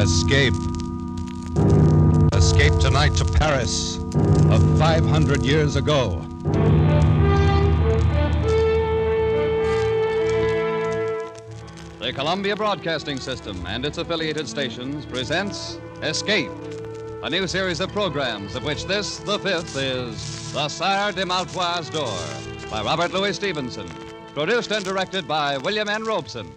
Escape. Escape tonight to Paris of 500 years ago. The Columbia Broadcasting System and its affiliated stations presents Escape, a new series of programs of which this, the fifth, is The Sire de Maletroit's Door by Robert Louis Stevenson, produced and directed by William N. Robeson.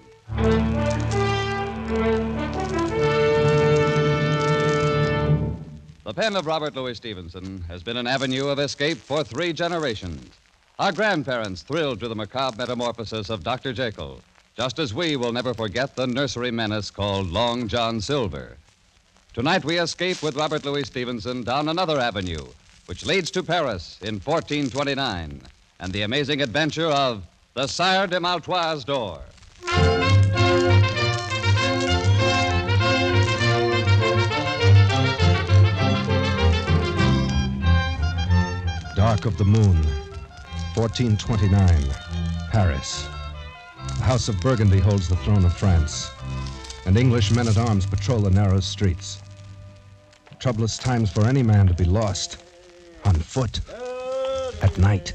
The pen of Robert Louis Stevenson has been an avenue of escape for 3 generations. Our grandparents thrilled to the macabre metamorphosis of Dr. Jekyll, just as we will never forget the nursery menace called Long John Silver. Tonight we escape with Robert Louis Stevenson down another avenue, which leads to Paris in 1429, and the amazing adventure of the Sire de Maletroit's Door. Dark of the moon, 1429, Paris. The House of Burgundy holds the throne of France, and English men-at-arms patrol the narrow streets. Troublous times for any man to be lost, on foot, at night.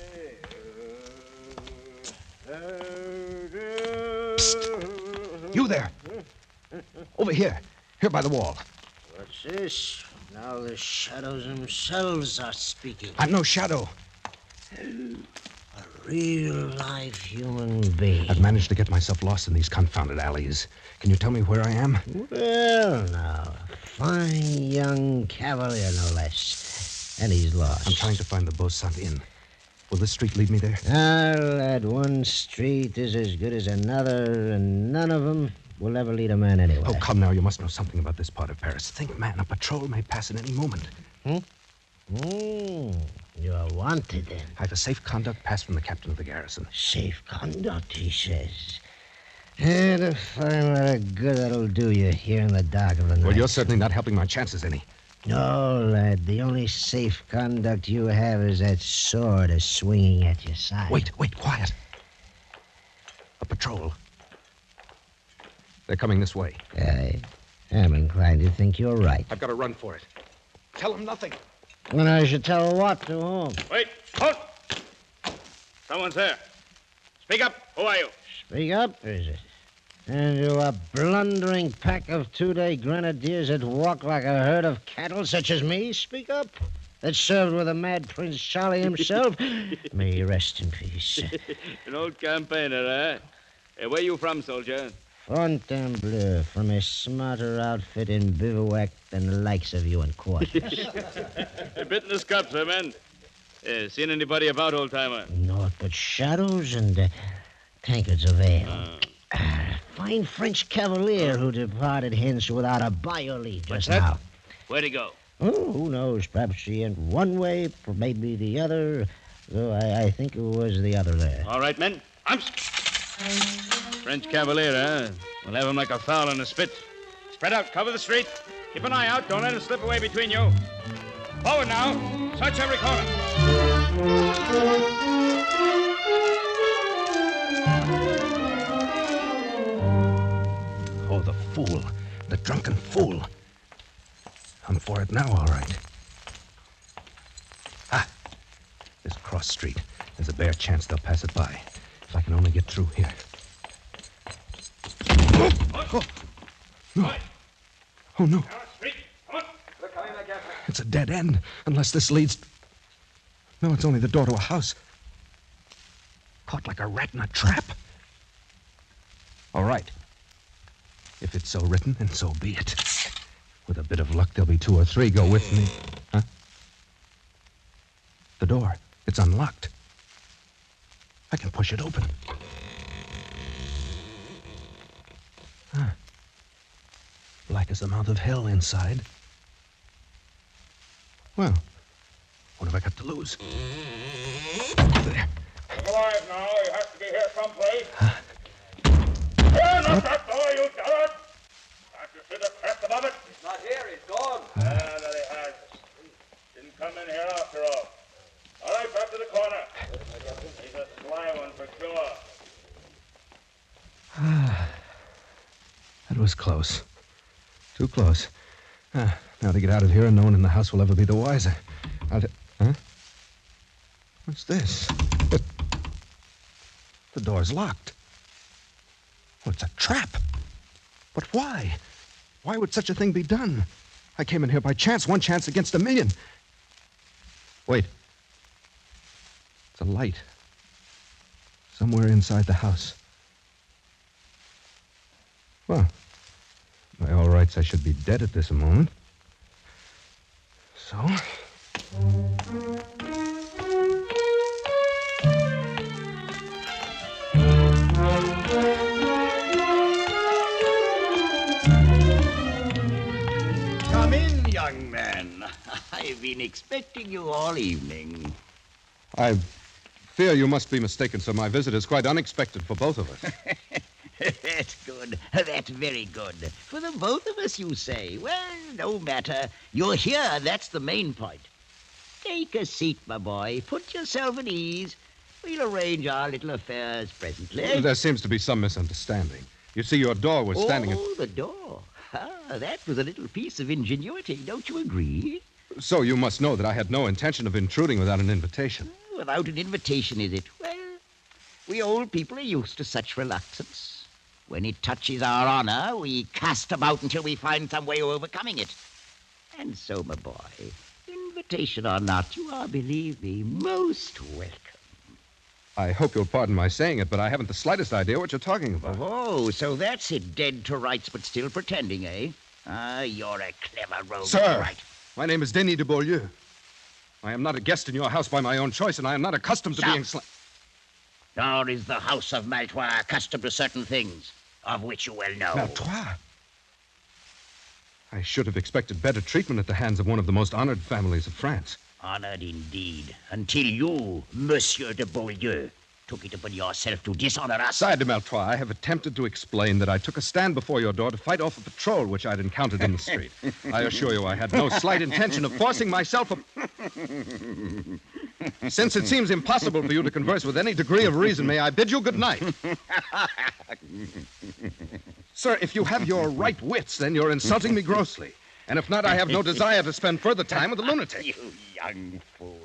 Psst! You there! Over here by the wall. What's this? Now the shadows themselves are speaking. I'm no shadow. A real live human being. I've managed to get myself lost in these confounded alleys. Can you tell me where I am? Well, now, a fine young cavalier, no less. And he's lost. I'm trying to find the Beau-Sant Inn. Will this street lead me there? Lad, one street is as good as another, and none of them will ever lead a man anywhere. Oh, come now. You must know something about this part of Paris. Think, man, a patrol may pass at any moment. You're wanted, then. I have a safe conduct pass from the captain of the garrison. Safe conduct, he says. And to find what a good that'll do you here in the dark of the night. Well, you're certainly not helping my chances any. No, lad. The only safe conduct you have is that sword swinging at your side. Wait, quiet. A patrol. They're coming this way. I'm inclined to think you're right. I've got to run for it. Tell them nothing. And I should tell what to whom. Wait, halt! Someone's there. Speak up. Who are you? Speak up, is it? And you a blundering pack of 2-day grenadiers that walk like a herd of cattle, such as me? Speak up. That served with the mad Prince Charlie himself. May he rest in peace. An old campaigner, eh? Hey, where you from, soldier? Fontainebleau, from a smarter outfit in bivouac than the likes of you in quarters. A bit in the scups, eh, man? Seen anybody about, old-timer? Naught but shadows and tankards of ale. Fine French cavalier who departed hence without a by your leave just now. Where'd he go? Oh, who knows? Perhaps he went one way, maybe the other. Though I think it was the other there. All right, men. Arms. French cavalier, eh? We'll have him like a fowl in a spit. Spread out. Cover the street. Keep an eye out. Don't let him slip away between you. Forward now. Search every corner. Oh, the fool. The drunken fool. I'm for it now, all right. This cross street. There's a bare chance they'll pass it by. If I can only get through here. Oh, no. Oh, no. It's a dead end, unless this leads... No, it's only the door to a house. Caught like a rat in a trap. All right. If it's so written, then so be it. With a bit of luck, there'll be 2 or 3 go with me. Huh? The door. It's unlocked. I can push it open. Black as the mouth of hell inside. Well, what have I got to lose? There. Come alive now. You have to be here someplace. Not that door, you dare! Can't you see the crest above it? He's not here. He's gone. That he has. Didn't come in here after all. All right, back to the corner. He's a sly one for sure. That was close. Too close. Now to get out of here, and no one in the house will ever be the wiser. Huh? What's this? The door's locked. Oh, it's a trap. But why? Why would such a thing be done? I came in here by chance, one chance against a million. Wait. It's a light. Somewhere inside the house. Well, by all rights, I should be dead at this moment. So... Come in, young man. I've been expecting you all evening. I fear you must be mistaken, sir. My visit is quite unexpected for both of us. That's good. That's very good. For the both of us, you say. Well, no matter. You're here. That's the main point. Take a seat, my boy. Put yourself at ease. We'll arrange our little affairs presently. There seems to be some misunderstanding. You see, your door was standing... Oh, the door. That was a little piece of ingenuity. Don't you agree? So you must know that I had no intention of intruding without an invitation. Without an invitation, is it? Well, we old people are used to such reluctance. When it touches our honor, we cast about until we find some way of overcoming it. And so, my boy, invitation or not, you are, believe me, most welcome. I hope you'll pardon my saying it, but I haven't the slightest idea what you're talking about. Oh, so that's it, dead to rights but still pretending, eh? You're a clever rogue. Sir, all right. My name is Denis de Beaulieu. I am not a guest in your house by my own choice, and I am not accustomed to being... Nor is the house of Maletroit accustomed to certain things, of which you well know. Maletroit? I should have expected better treatment at the hands of one of the most honored families of France. Honored indeed, until you, Monsieur de Beaulieu, took it upon yourself to dishonor us. Sire de Maletroit, I have attempted to explain that I took a stand before your door to fight off a patrol which I'd encountered in the street. I assure you I had no slight intention of forcing myself Since it seems impossible for you to converse with any degree of reason, may I bid you good night? Sir, if you have your right wits, then you're insulting me grossly. And if not, I have no desire to spend further time with a lunatic. You young fool.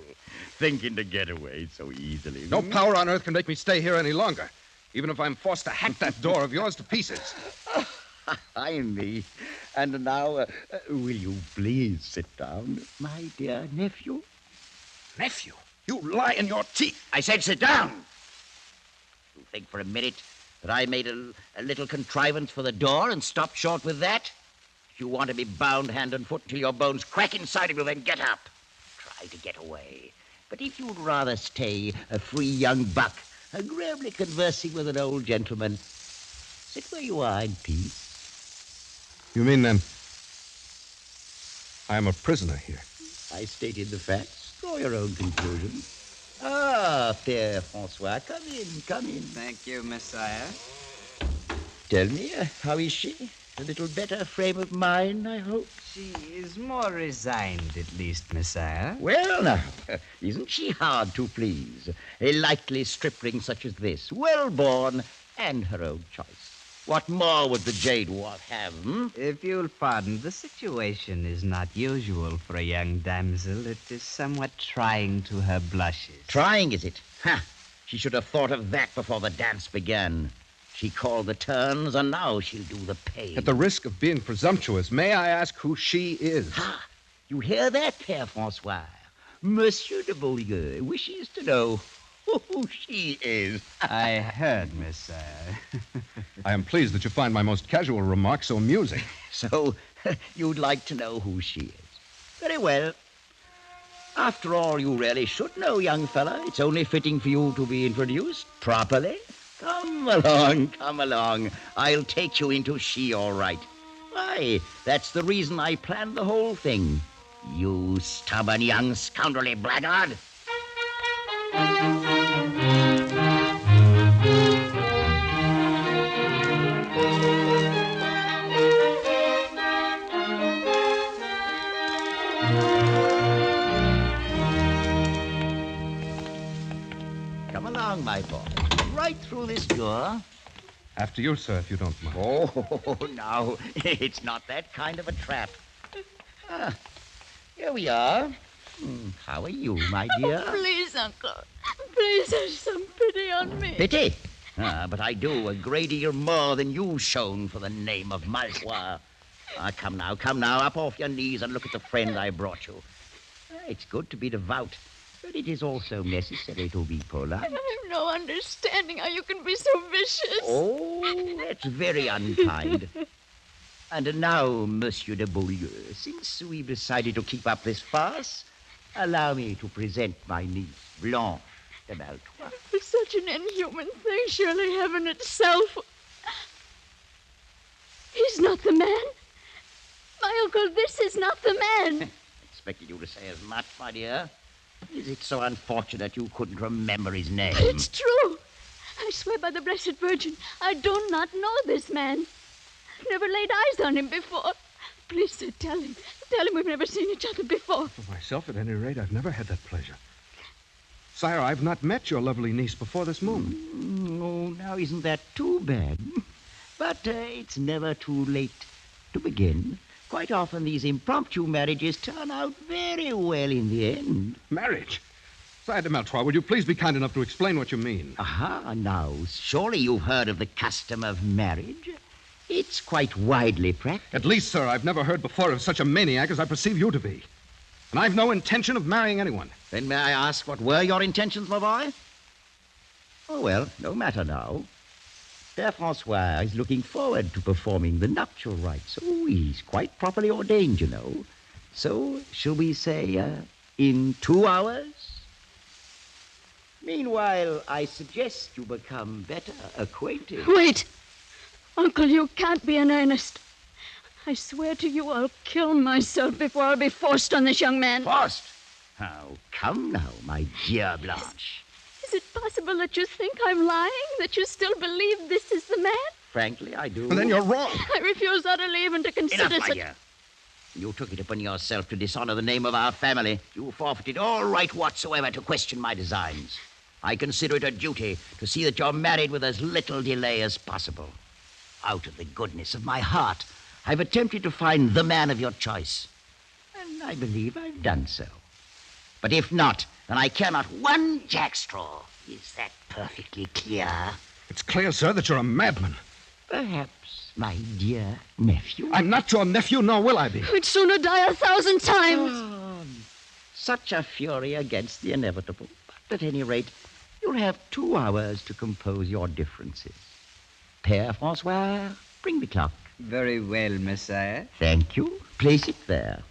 Thinking to get away so easily. No power on earth can make me stay here any longer, even if I'm forced to hack that door of yours to pieces. I me. And now, will you please sit down, my dear nephew? Nephew, you lie in your teeth. I said sit down. You think for a minute that I made a little contrivance for the door and stopped short with that? If you want to be bound hand and foot till your bones crack inside of you, then get up. Try to get away. But if you'd rather stay a free young buck, agreeably conversing with an old gentleman, sit where you are in peace. You mean, then, I am a prisoner here? I stated the facts. Draw your own conclusion. Ah, Père François, come in, come in. Thank you, Messiah. Tell me, how is she? A little better frame of mind, I hope? She is more resigned, at least, Messiah. Well, now, isn't she hard to please? A likely stripling such as this, well-born, and her own choice. What more would the jade wolf have, If you'll pardon, the situation is not usual for a young damsel. It is somewhat trying to her blushes. Trying, is it? Ha! She should have thought of that before the dance began. She called the turns, and now she'll do the pay. At the risk of being presumptuous, may I ask who she is? Ha! You hear that, Père François? Monsieur de Beaulieu wishes to know who she is. I heard, Messiah. I am pleased that you find my most casual remark so amusing. So, you'd like to know who she is. Very well. After all, you really should know, young fella. It's only fitting for you to be introduced properly. Come along, come along. I'll take you into she, all right. Why, that's the reason I planned the whole thing. You stubborn young scoundrelly blackguard. Come along, my boy. Right through this door. After you, sir, if you don't mind. Oh, no, it's not that kind of a trap. Here we are. How are you, my dear? Oh, please, Uncle. Please have some pity on me. Pity? But I do a great deal more than you've shown for the name of Maletroit. Come now, up off your knees and look at the friend I brought you. It's good to be devout, but it is also necessary to be polite. I have no understanding how you can be so vicious. Oh, that's very unkind. And now, Monsieur de Beaulieu, since we've decided to keep up this farce, allow me to present my niece, Blanche de Maletroit. It's such an inhuman thing, surely heaven itself. He's not the man. My uncle, this is not the man. Expected you to say as much, my dear. Is it so unfortunate you couldn't remember his name? But it's true. I swear by the Blessed Virgin, I do not know this man. I've never laid eyes on him before. Please, sir, tell him. Tell him we've never seen each other before. For myself, at any rate, I've never had that pleasure. Sire, I've not met your lovely niece before this moment. Oh, now isn't that too bad? But it's never too late to begin. Quite often these impromptu marriages turn out very well in the end. Marriage? Sire de Maletroit, will you please be kind enough to explain what you mean? Aha, now, surely you've heard of the custom of marriage. It's quite widely practiced. At least, sir, I've never heard before of such a maniac as I perceive you to be. And I've no intention of marrying anyone. Then may I ask what were your intentions, my boy? Oh, well, no matter now. Père Francois is looking forward to performing the nuptial rites. Oh, he's quite properly ordained, you know. So, shall we say, in 2 hours? Meanwhile, I suggest you become better acquainted. Wait. Uncle, you can't be in earnest. I swear to you I'll kill myself before I'll be forced on this young man. Forced? Oh, come now, my dear Blanche. Is it possible that you think I'm lying? That you still believe this is the man? Frankly, I do. Well, then you're wrong. I refuse utterly even to consider Enough, my such... dear. You took it upon yourself to dishonor the name of our family. You forfeited all right whatsoever to question my designs. I consider it a duty to see that you're married with as little delay as possible. Out of the goodness of my heart, I've attempted to find the man of your choice. And I believe I've done so. But if not, then I care not one jackstraw. Is that perfectly clear? It's clear, sir, that you're a madman. Perhaps, my dear nephew. I'm not your nephew, nor will I be. I'd sooner die 1,000 times. Such a fury against the inevitable. But at any rate, you'll have 2 hours to compose your differences. Père Francois, bring the clock. Very well, Messiah. Thank you. Place it there.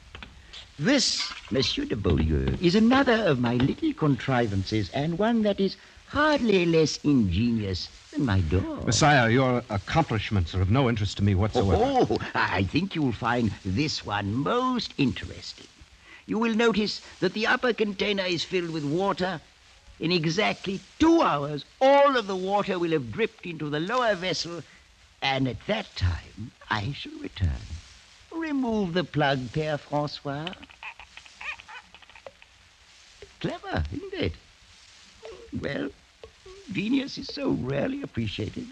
This, Monsieur de Beaulieu, is another of my little contrivances, and one that is hardly less ingenious than my door. Messiah, your accomplishments are of no interest to me whatsoever. Oh, I think you'll find this one most interesting. You will notice that the upper container is filled with water. In exactly 2 hours, all of the water will have dripped into the lower vessel, and at that time, I shall return. Remove the plug, Père Francois. Clever, isn't it? Well, genius is so rarely appreciated.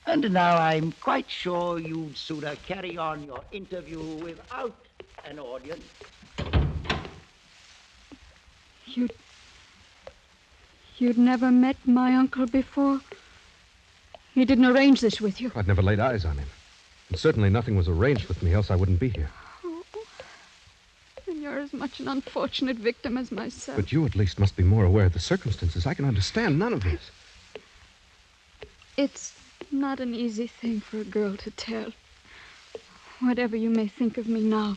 And now I'm quite sure you'd sooner carry on your interview without an audience. You'd never met my uncle before? He didn't arrange this with you? I'd never laid eyes on him. And certainly nothing was arranged with me, else I wouldn't be here. Oh, then you're as much an unfortunate victim as myself. But you at least must be more aware of the circumstances. I can understand none of this. It's not an easy thing for a girl to tell. Whatever you may think of me now,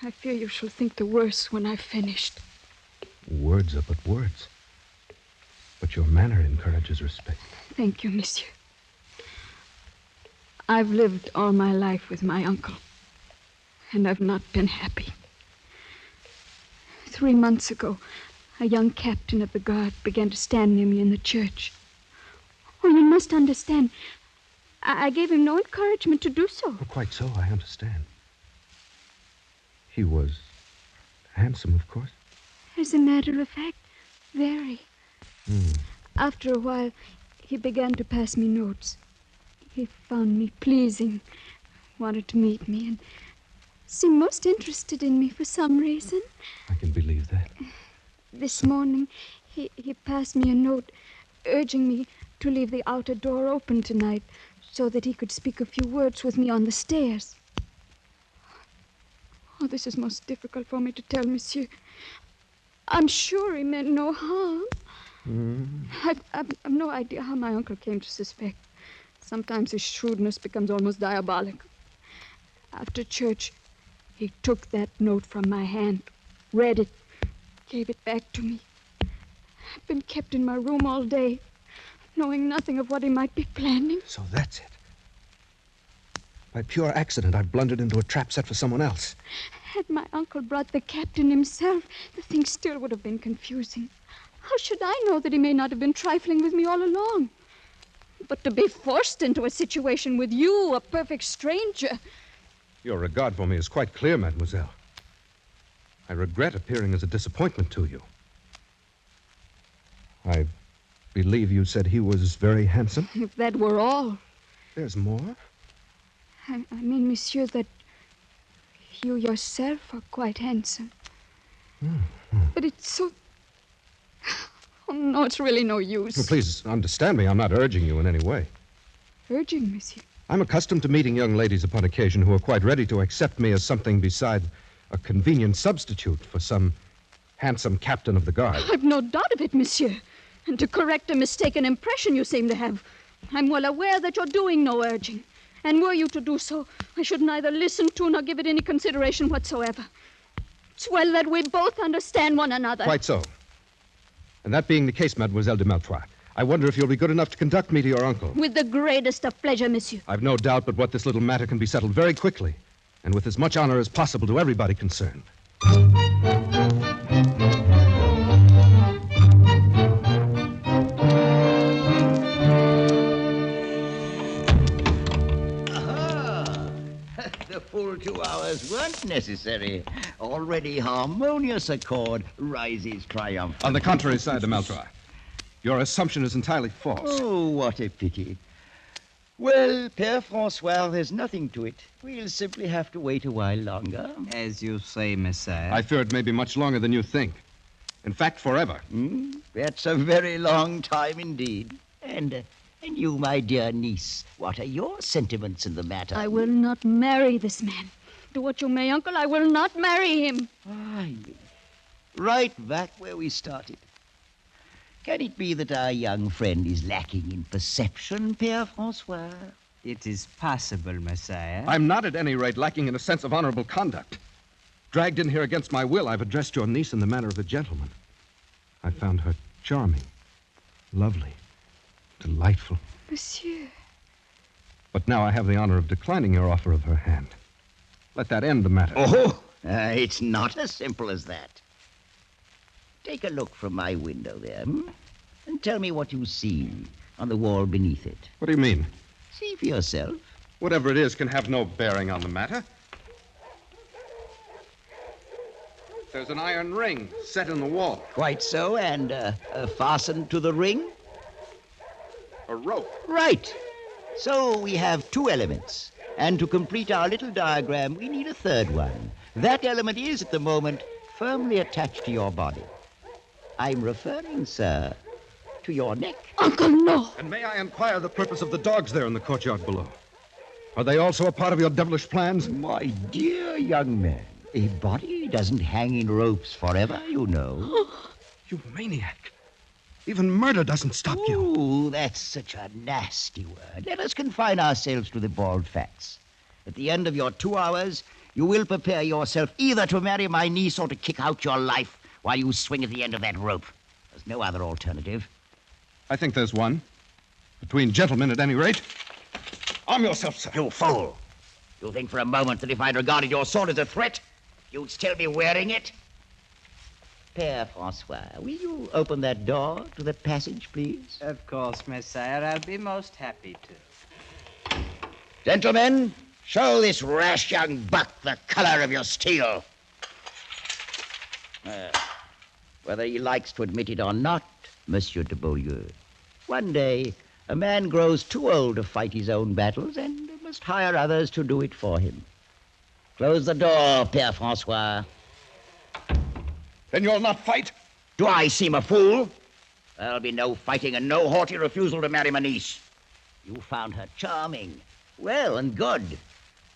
I fear you shall think the worse when I've finished. Words are but words. But your manner encourages respect. Thank you, monsieur. I've lived all my life with my uncle, and I've not been happy. 3 months ago, a young captain of the guard began to stand near me in the church. Oh, you must understand. I gave him no encouragement to do so. Oh, quite so, I understand. He was handsome, of course. As a matter of fact, very. After a while, he began to pass me notes. He found me pleasing, wanted to meet me, and seemed most interested in me for some reason. I can believe that. This morning, he passed me a note urging me to leave the outer door open tonight so that he could speak a few words with me on the stairs. Oh, this is most difficult for me to tell, monsieur. I'm sure he meant no harm. I've no idea how my uncle came to suspect. Sometimes his shrewdness becomes almost diabolical. After church, he took that note from my hand, read it, gave it back to me. I've been kept in my room all day, knowing nothing of what he might be planning. So that's it. By pure accident, I've blundered into a trap set for someone else. Had my uncle brought the captain himself, the thing still would have been confusing. How should I know that he may not have been trifling with me all along? But to be forced into a situation with you, a perfect stranger... Your regard for me is quite clear, mademoiselle. I regret appearing as a disappointment to you. I believe you said he was very handsome? If that were all. There's more? I mean, monsieur, that you yourself are quite handsome. But it's so... Oh, no, it's really no use. Well, please understand me. I'm not urging you in any way. Urging, monsieur? I'm accustomed to meeting young ladies upon occasion who are quite ready to accept me as something beside a convenient substitute for some handsome captain of the guard. I've no doubt of it, monsieur. And to correct a mistaken impression you seem to have, I'm well aware that you're doing no urging. And were you to do so, I should neither listen to nor give it any consideration whatsoever. It's well that we both understand one another. Quite so. And that being the case, Mademoiselle de Maletroit, I wonder if you'll be good enough to conduct me to your uncle. With the greatest of pleasure, monsieur. I've no doubt but what this little matter can be settled very quickly, and with as much honor as possible to everybody concerned. The full 2 hours weren't necessary. Already harmonious accord rises triumphant. On the contrary, Sire de Maletroit, your assumption is entirely false. Oh, what a pity. Well, Père François, there's nothing to it. We'll simply have to wait a while longer. As you say, Messiah. I fear it may be much longer than you think. In fact, forever. That's a very long time indeed. And you, my dear niece, what are your sentiments in the matter? I will not marry this man. Do what you may, uncle, I will not marry him. Right back where we started. Can it be that our young friend is lacking in perception, Père François? It is possible, Messiah. I'm not at any rate lacking in a sense of honorable conduct. Dragged in here against my will, I've addressed your niece in the manner of a gentleman. I found her charming, lovely, delightful. Monsieur. But now I have the honor of declining your offer of her hand. Let that end the matter. It's not as simple as that. Take a look from my window there, and tell me what you see on the wall beneath it. What do you mean? See for yourself. Whatever it is can have no bearing on the matter. There's an iron ring set in the wall. Quite so, and fastened to the ring? A rope. Right. So we have two elements. And to complete our little diagram, we need a third one. That element is, at the moment, firmly attached to your body. I'm referring, sir, to your neck. Uncle, no. And may I inquire the purpose of the dogs there in the courtyard below? Are they also a part of your devilish plans? My dear young man, a body doesn't hang in ropes forever, you know. You maniac. Even murder doesn't stop you. Ooh, that's such a nasty word. Let us confine ourselves to the bald facts. At the end of your 2 hours, you will prepare yourself either to marry my niece or to kick out your life while you swing at the end of that rope. There's no other alternative. I think there's one. Between gentlemen, at any rate. Arm yourself, sir. You fool. You think for a moment that if I'd regarded your sword as a threat, you'd still be wearing it? Père François, will you open that door to the passage, please? Of course, Messiah. I'll be most happy to. Gentlemen, show this rash young buck the color of your steel. Whether he likes to admit it or not, Monsieur de Beaulieu, one day A man grows too old to fight his own battles and must hire others to do it for him. Close the door, Père Francois. Then you'll not fight? Do I seem a fool? There'll be no fighting and no haughty refusal to marry my niece. You found her charming, well and good.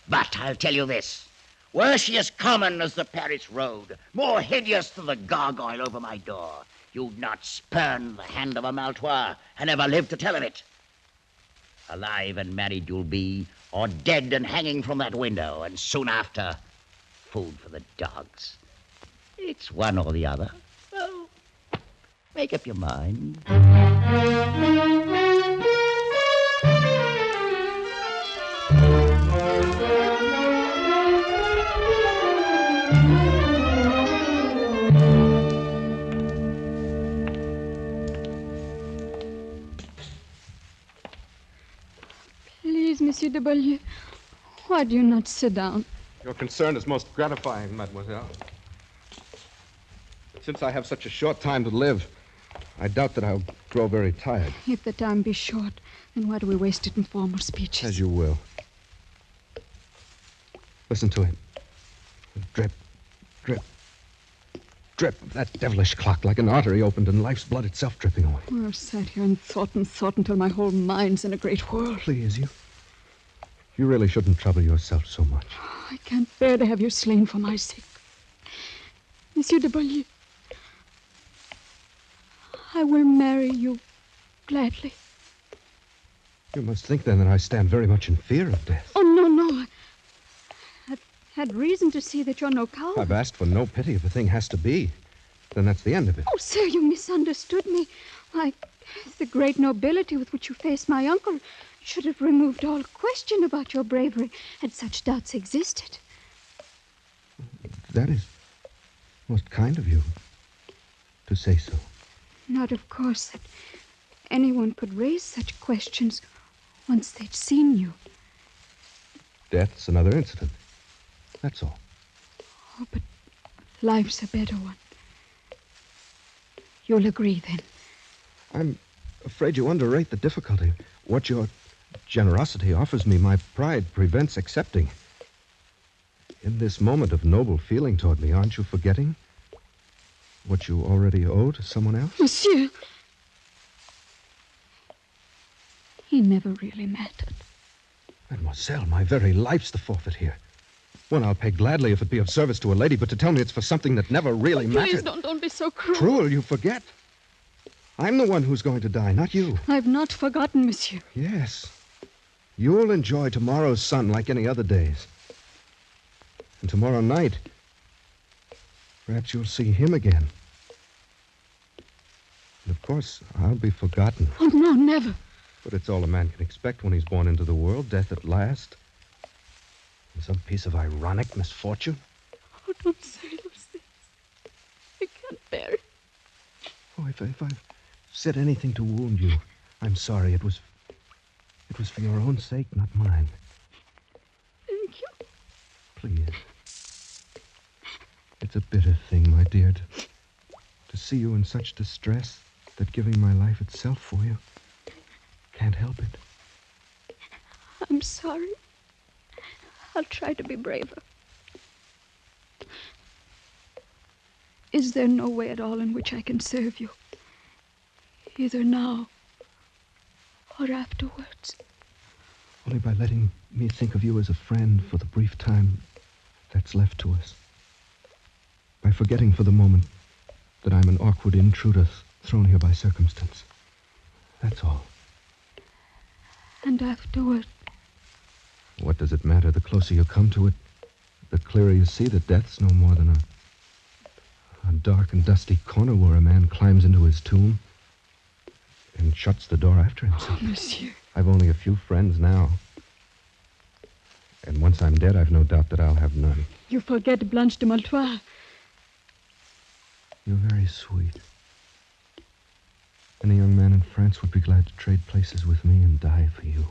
But I'll tell you this. Were she as common as the Paris road, more hideous than the gargoyle over my door, you'd not spurn the hand of a Maletroit and ever live to tell of it. Alive and married you'll be, or dead and hanging from that window, and soon after, food for the dogs. It's one or the other. Well, make up your mind. Please, Monsieur de Beaulieu, why do you not sit down? Your concern is most gratifying, mademoiselle. But since I have such a short time to live, I doubt that I'll grow very tired. If the time be short, then why do we waste it in formal speeches? As you will. Listen to it. Drip, drip, drip. That devilish clock, like an artery opened and life's blood itself dripping away. Well, I've sat here and thought until my whole mind's in a great whirl. Please, you really shouldn't trouble yourself so much. I can't bear to have you slain for my sake. Monsieur de Beaulieu, I will marry you gladly. You must think, then, that I stand very much in fear of death. Oh, no. I've had reason to see that you're no coward. I've asked for no pity. If a thing has to be, then that's the end of it. Oh, sir, you misunderstood me. Why, the great nobility with which you faced my uncle should have removed all question about your bravery had such doubts existed. That is most kind of you to say so. Not, of course, that anyone could raise such questions once they'd seen you. Death's another incident. That's all. Oh, but life's a better one. You'll agree, then? I'm afraid you underrate the difficulty. What your generosity offers me, my pride prevents accepting. In this moment of noble feeling toward me, aren't you forgetting what you already owe to someone else? Monsieur! He never really mattered. Mademoiselle, my very life's the forfeit here. One I'll pay gladly if it be of service to a lady, but to tell me it's for something that never really mattered. Please don't be so cruel. Cruel, you forget. I'm the one who's going to die, not you. I've not forgotten, monsieur. Yes. You'll enjoy tomorrow's sun like any other days. And tomorrow night, perhaps you'll see him again. And of course, I'll be forgotten. Oh, no, never. But it's all a man can expect when he's born into the world, death at last. And some piece of ironic misfortune. Oh, don't say those things. I can't bear it. Oh, if I've said anything to wound you, I'm sorry. It was for your own sake, not mine. Thank you. Please. It's a bitter thing, my dear, to see you in such distress that giving my life itself for you can't help it. I'm sorry. I'll try to be braver. Is there no way at all in which I can serve you? Either now or afterwards? Only by letting me think of you as a friend for the brief time that's left to us. By forgetting for the moment that I'm an awkward intruder thrown here by circumstance. That's all. And afterward? What does it matter? The closer you come to it, the clearer you see that death's no more than a dark and dusty corner where a man climbs into his tomb and shuts the door after himself. Oh, monsieur. I've only a few friends now. And once I'm dead, I've no doubt that I'll have none. You forget Blanche de Maletroit. You're very sweet. Any young man in France would be glad to trade places with me and die for you.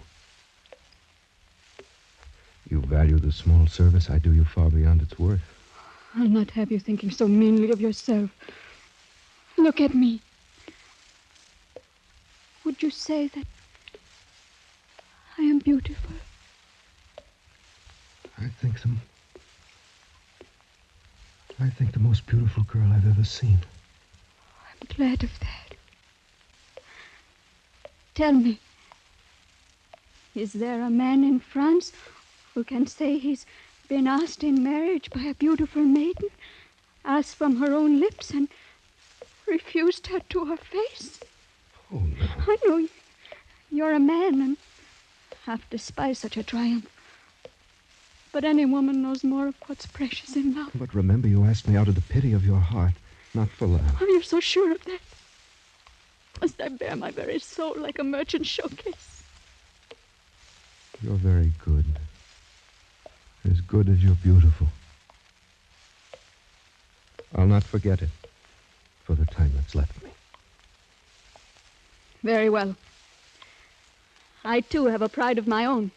You value the small service I do you far beyond its worth. I'll not have you thinking so meanly of yourself. Look at me. Would you say that beautiful? I think the most beautiful girl I've ever seen. I'm glad of that. Tell me, is there a man in France who can say he's been asked in marriage by a beautiful maiden, asked from her own lips, and refused her to her face? Oh, no. I know you're a man and half despise such a triumph. But any woman knows more of what's precious in love. But remember, you asked me out of the pity of your heart, not for love. Oh, you're so sure of that? Must I bear my very soul like a merchant showcase? You're very good. As good as you're beautiful. I'll not forget it for the time that's left me. Very well. I, too, have a pride of my own.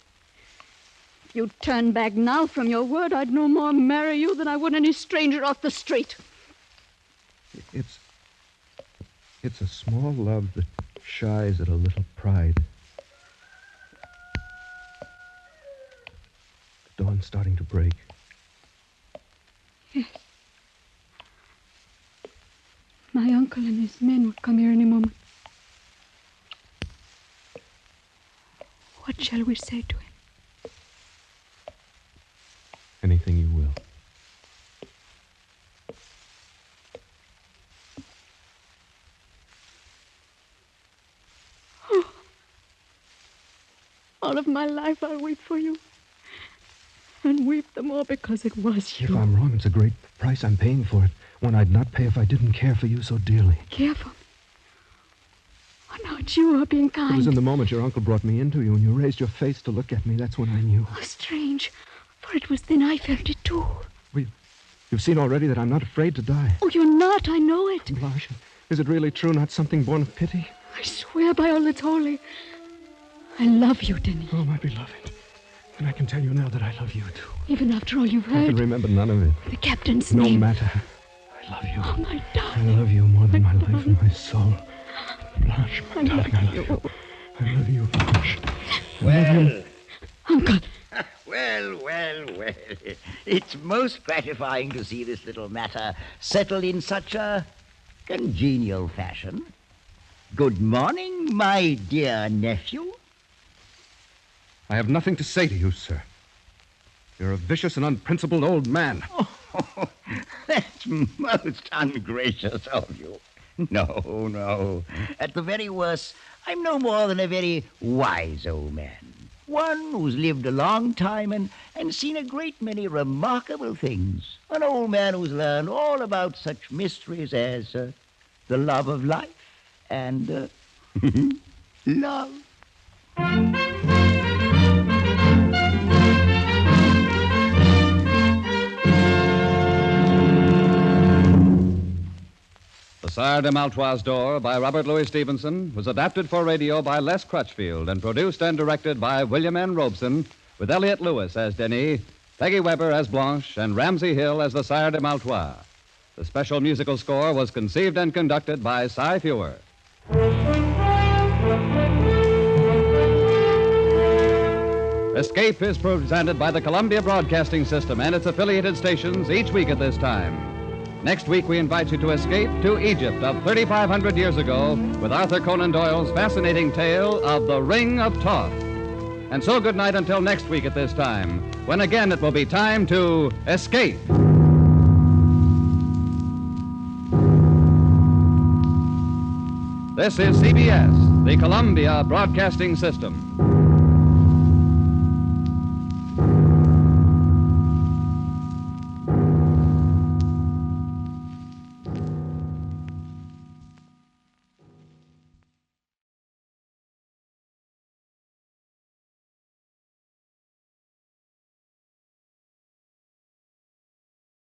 If you'd turn back now from your word, I'd no more marry you than I would any stranger off the street. It's a small love that shies at a little pride. The dawn's starting to break. Yes. My uncle and his men would come here any moment. What shall we say to him? Anything you will. Oh. All of my life I'll weep for you. And weep the more because it was you. If I'm wrong, it's a great price I'm paying for it. One I'd not pay if I didn't care for you so dearly. Care for me? Oh, no, it's you who are being kind. It was in the moment your uncle brought me into you, and you raised your face to look at me. That's when I knew. Oh, strange. For it was then I felt it, too. Well, you've seen already that I'm not afraid to die. Oh, you're not. I know it. Blanche, is it really true, not something born of pity? I swear by all that's holy. I love you, Denny. Oh, my beloved. And I can tell you now that I love you, too. Even after all you've heard. I can remember none of it. The captain's No name. matter. I love you. Oh, my I darling. love you more than my life and my soul. Blanche, my darling, I love you. you. I love you, Blanche. Well, Uncle. well. It's most gratifying to see this little matter settled in such a congenial fashion. Good morning, my dear nephew. I have nothing to say to you, sir. You're a vicious and unprincipled old man. Oh, that's most ungracious of you. No. At the very worst, I'm no more than a very wise old man. One who's lived a long time and seen a great many remarkable things. An old man who's learned all about such mysteries as the love of life and love. The Sire de Maletroit's Door by Robert Louis Stevenson was adapted for radio by Les Crutchfield and produced and directed by William N. Robeson, with Elliott Lewis as Denis, Peggy Weber as Blanche, and Ramsey Hill as the Sire de Maletroit. The special musical score was conceived and conducted by Cy Fewer. Escape is presented by the Columbia Broadcasting System and its affiliated stations each week at this time. Next week, we invite you to escape to Egypt of 3,500 years ago with Arthur Conan Doyle's fascinating tale of the Ring of Thoth. And so good night until next week at this time, when again it will be time to escape. This is CBS, the Columbia Broadcasting System.